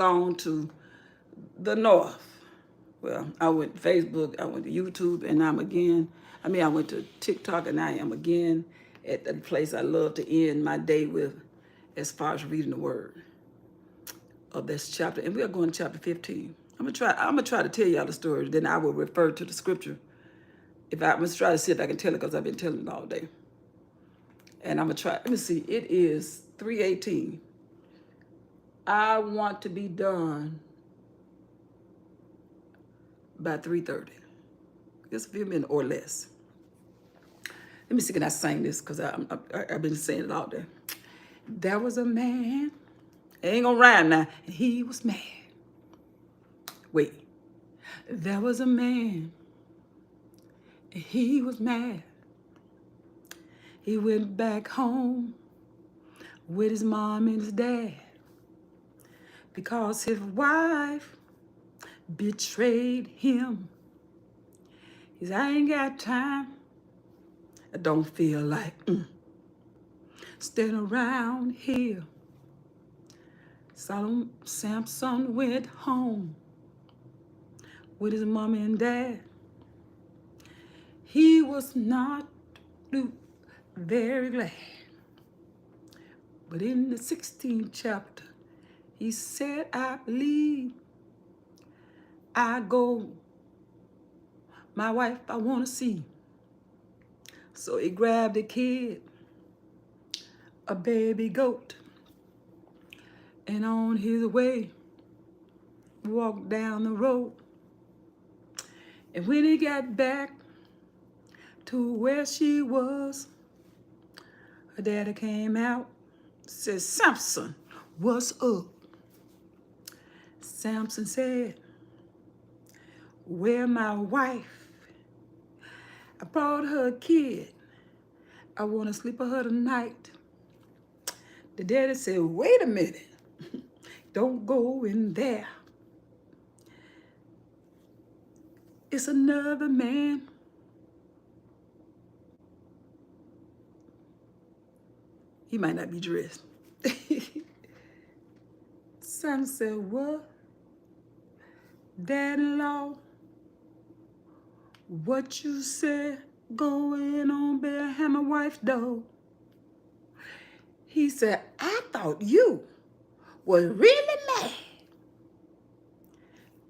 gone to the north. Well, I went to Facebook, I went to YouTube, and I went to TikTok, and I am again at the place I love to end my day with as far as reading the word of this chapter. And we are going to chapter 15. I'm gonna try to tell y'all the story, then I will refer to the scripture. I'm gonna try to see if I can tell it because I've been telling it all day. And I'm gonna try, let me see, it is 3:18. I want to be done by 3:30. Just a few minutes or less. Let me see, can I sing this? Because I've been saying it all day. There was a man, ain't gonna rhyme now, and he was mad. Wait. There was a man, and he was mad. He went back home with his mom and his dad because his wife betrayed him. He said, I ain't got time. I don't feel like standing around here. So Samson went home with his mom and dad. He was not very glad. But in the 16th chapter, he said, I believe I go. My wife, I want to see. So he grabbed a kid, a baby goat, and on his way, walked down the road. And when he got back to where she was, her daddy came out, said, Samson, what's up? Samson said, where my wife? I brought her a kid. I want to sleep with her tonight. The daddy said, wait a minute. Don't go in there. It's another man. He might not be dressed. Son said, what? Dad-in-law, what you said going on behind my wife's door? He said, I thought you was really mad.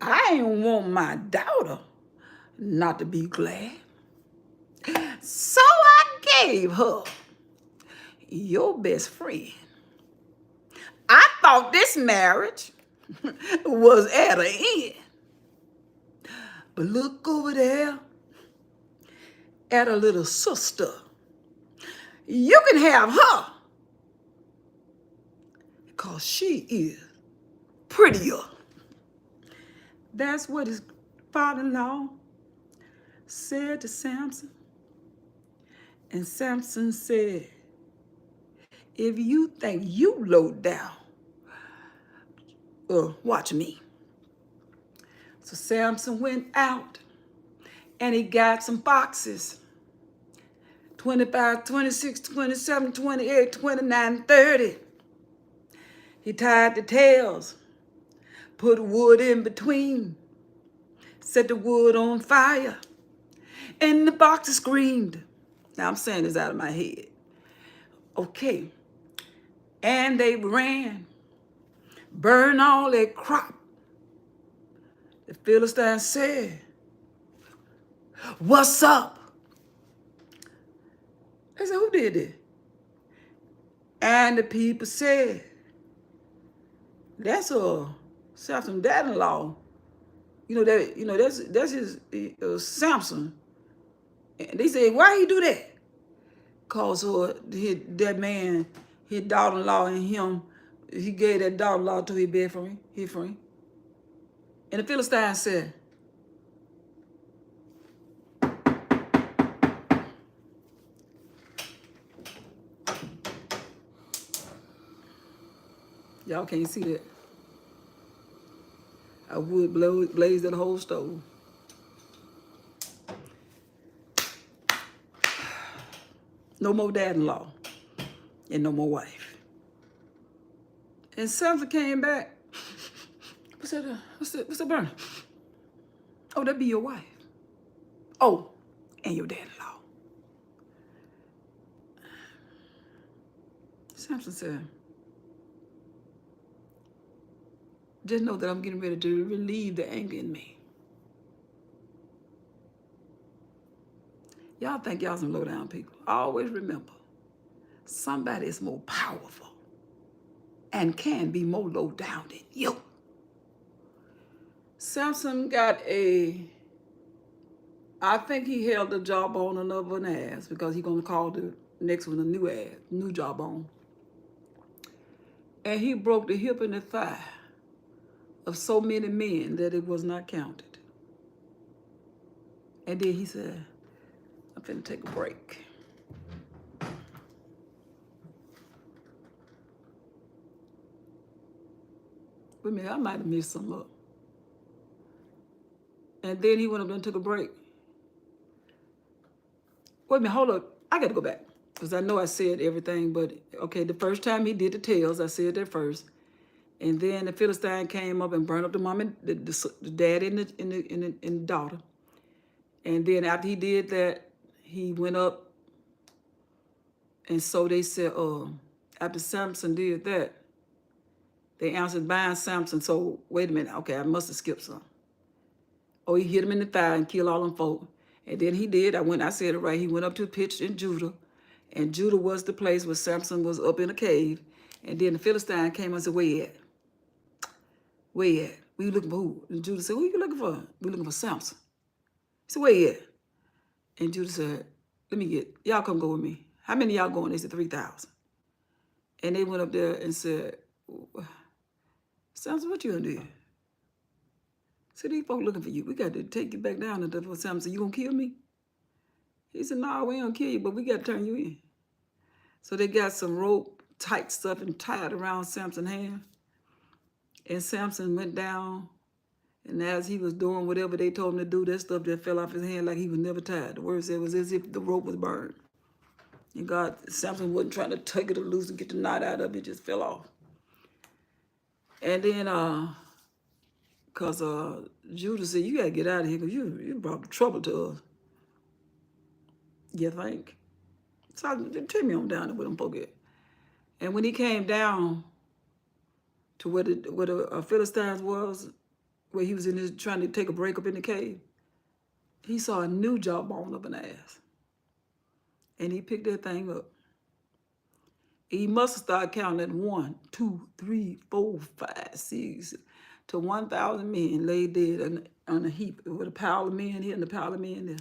I ain't want my daughter not to be glad. So I gave her your best friend. I thought this marriage was at an end. But look over there at a little sister. You can have her because she is prettier. That's what his father-in-law said to Samson. And Samson said, if you think you low down, watch me. So Samson went out and he got some boxes. 25, 26, 27, 28, 29, 30. He tied the tails, put wood in between, set the wood on fire, and the boxes screamed. Now I'm saying this out of my head. Okay. And they ran, burned all their crop. The Philistines said, what's up? They said, who did this? And the people said, that's Samson's dad-in-law. That's his Samson. And they said, why he do that? Cause that man, his daughter-in-law and him, he gave that daughter-in-law to his bed for him. And the Philistines said, y'all can't see that. I would blaze that whole stove. No more dad-in-law and no more wife. And Samson came back What's that, Brenda? Oh, that be your wife. Oh, and your dad-in-law. Samson said, just know that I'm getting ready to relieve the anger in me. Y'all think y'all some low-down people. Always remember, somebody is more powerful and can be more low-down than you. Samson got I think he held the jawbone of an ass because he's going to call the next one a new jawbone. And he broke the hip and the thigh of so many men that it was not counted. And then he said, I'm finna take a break. Wait a minute, I might have missed some up. And then he went up there and took a break. Wait a minute, hold up. I got to go back because I know I said everything, but okay, the first time he did the tails, I said that first. And then the Philistine came up and burned up the mom and the dad and the daughter. And then after he did that, he went up. And so they said, after Samson did that, they answered buying Samson. So wait a minute, okay, I must have skipped some. Oh, he hit him in the thigh and killed all them folk. And then he did, I said it right, he went up to a pitch in Judah. And Judah was the place where Samson was up in a cave. And then the Philistine came and said, where you at? Where you at? We looking for who? And Judah said, who you looking for? We looking for Samson. He said, where you at? And Judah said, y'all come go with me. How many of y'all going? They said 3,000. And they went up there and said, Samson, what you gonna do? So these folks looking for you. We got to take you back down and for Samson. You gonna kill me? He said, no, we ain't gonna kill you, but we got to turn you in. So they got some rope, tight stuff, and tied around Samson's hand. And Samson went down, and as he was doing whatever they told him to do, that stuff just fell off his hand like he was never tied. The word said it was as if the rope was burned. And Samson wasn't trying to take it loose and get the knot out of it, it just fell off. And then, because Judah said, you got to get out of here because you brought trouble to us. You think? So take me on down to where them folk at. And when he came down to where the Philistines was, where he was trying to take a break up in the cave, he saw a new jawbone of an ass. And he picked that thing up. He must have started counting at 1, 2, 3, 4, 5, 6, to 1,000 men laid dead on a heap with a pile of men here and a pile of men there.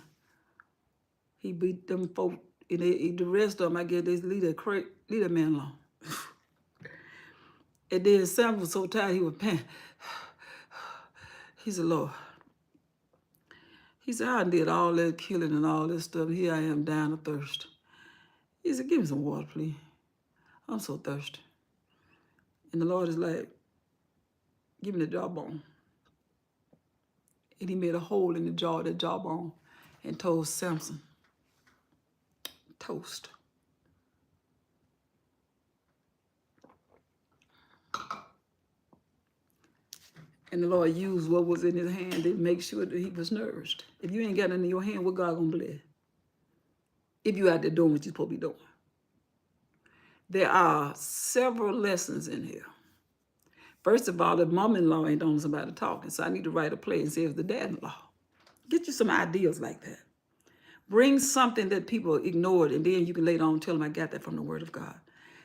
He beat them folk, and the rest of them, I guess, they leave that man alone. And then Samuel was so tired, he was panting. He said, Lord. He said, I did all that killing and all this stuff. Here I am dying of thirst. He said, give me some water, please. I'm so thirsty. And the Lord is like, give me the jawbone. And he made a hole in the jaw of that jawbone and told Samson, toast. And the Lord used what was in his hand to make sure that he was nourished. If you ain't got nothing in your hand, what God gonna bless? If you out there doing what you're supposed to be doing. There are several lessons in here. First of all, the mom-in-law ain't on somebody talking, so I need to write a play and say it's the dad-in-law. Get you some ideas like that. Bring something that people ignored, and then you can later on tell them I got that from the word of God.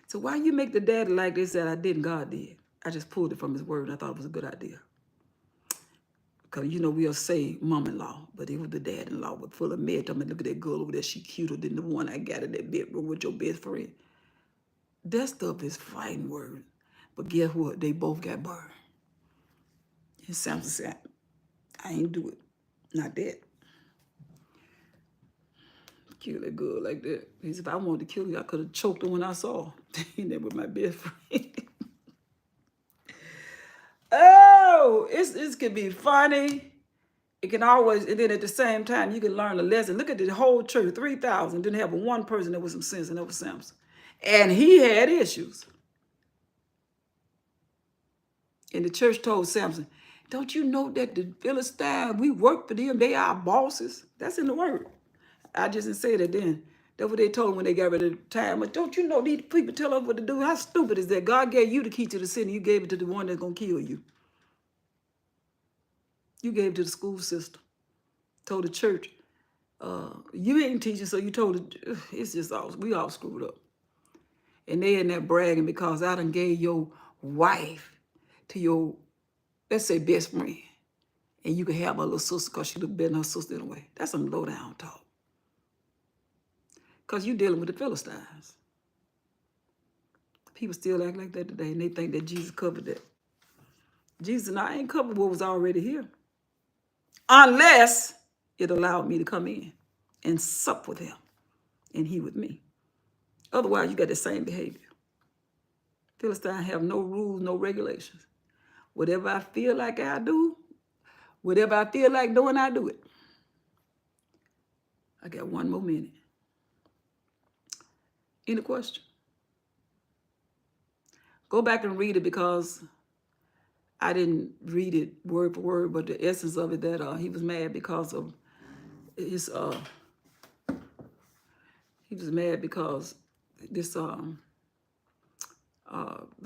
So why you make the daddy like this that I didn't, God did? I just pulled it from his word, and I thought it was a good idea. Because, we'll say mom-in-law, but it was the dad-in-law with full of meds. I'm going to look at that girl over there. She cuter than the one I got in that bedroom with your best friend. That stuff is fighting words. But guess what? They both got burned. And Samson said, I ain't do it. Not that. Kill that girl like that. He said, if I wanted to kill you, I could have choked her when I saw her. And that was my best friend. Oh, it can be funny. It can always, and then at the same time, you can learn a lesson. Look at the whole church, 3,000, didn't have one person that was some sense, and that was Samson. And he had issues. And the church told Samson, Don't you know that the Philistines, we work for them, they are our bosses? That's in the word. I just didn't say that then. That's what they told them when they got rid of the time. But don't you know these people tell us what to do? How stupid is that? God gave you the key to the city. You gave it to the one that's going to kill you. You gave it to the school system. Told the church. You ain't teaching, so you told it. It's just all, we all screwed up. And they in there bragging because I done gave your wife to your, let's say, best friend. And you can have her little sister because she look better than her sister anyway. That's some low down talk. Because you dealing with the Philistines. People still act like that today, and they think that Jesus covered that. Jesus and I ain't covered what was already here. Unless it allowed me to come in and sup with him and he with me. Otherwise, you got the same behavior. Philistines have no rules, no regulations. Whatever I feel like I do, whatever I feel like doing, I do it. I got one more minute. Any question? Go back and read it because I didn't read it word for word, but the essence of it that he was mad because of his he was mad because this the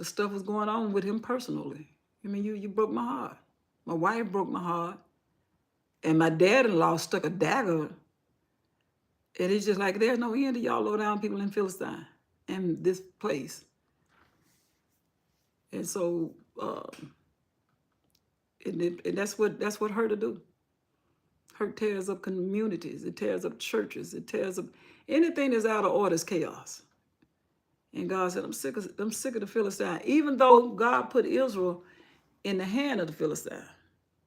stuff was going on with him personally. I mean, you broke my heart. My wife broke my heart, and my dad-in-law stuck a dagger. And it's just like there's no end to y'all low down people in Philistine and this place. And so, and that's what hurt to do. Hurt tears up communities. It tears up churches. It tears up anything that's out of order is chaos. And God said, I'm sick of the Philistine. Even though God put Israel in the hand of the Philistine,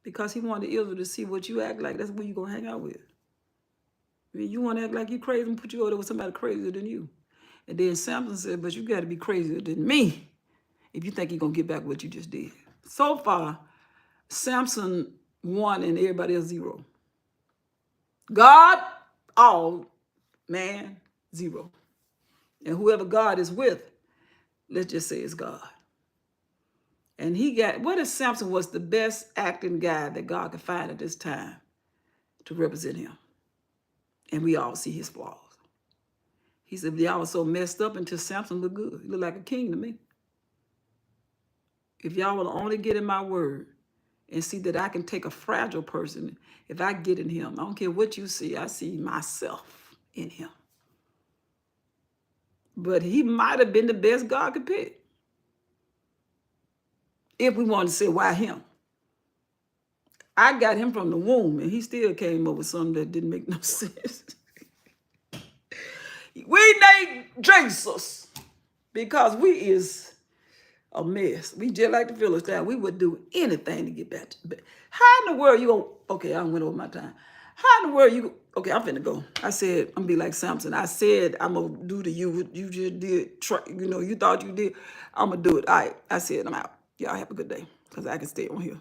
because he wanted Israel to see what you act like. That's what you're gonna hang out with. I mean, you want to act like you crazy and put you over there with somebody crazier than you. And then Samson said, but you got to be crazier than me if you think you're going to get back what you just did. So far, Samson won and everybody else zero. God, all, man, zero. And whoever God is with, let's just say it's God. And what if Samson was the best acting guy that God could find at this time to represent him? And we all see his flaws. He said, y'all was so messed up until Samson looked good. He looked like a king to me. If y'all will only get in my word and see that I can take a fragile person, if I get in him, I don't care what you see, I see myself in him. But he might have been the best God could pick. If we want to say, why him? I got him from the womb, and he still came up with something that didn't make no sense. We named Jesus because we is a mess. We just like the Philistine. We would do anything to get back to bed. How in the world you gonna, okay, I went over my time. How in the world you, okay, I'm finna go. I said, I'm gonna be like Samson. I said, I'm gonna do to you what you just did. You thought you did. I'm gonna do it. All right, I said, I'm out. Y'all have a good day because I can stay on here.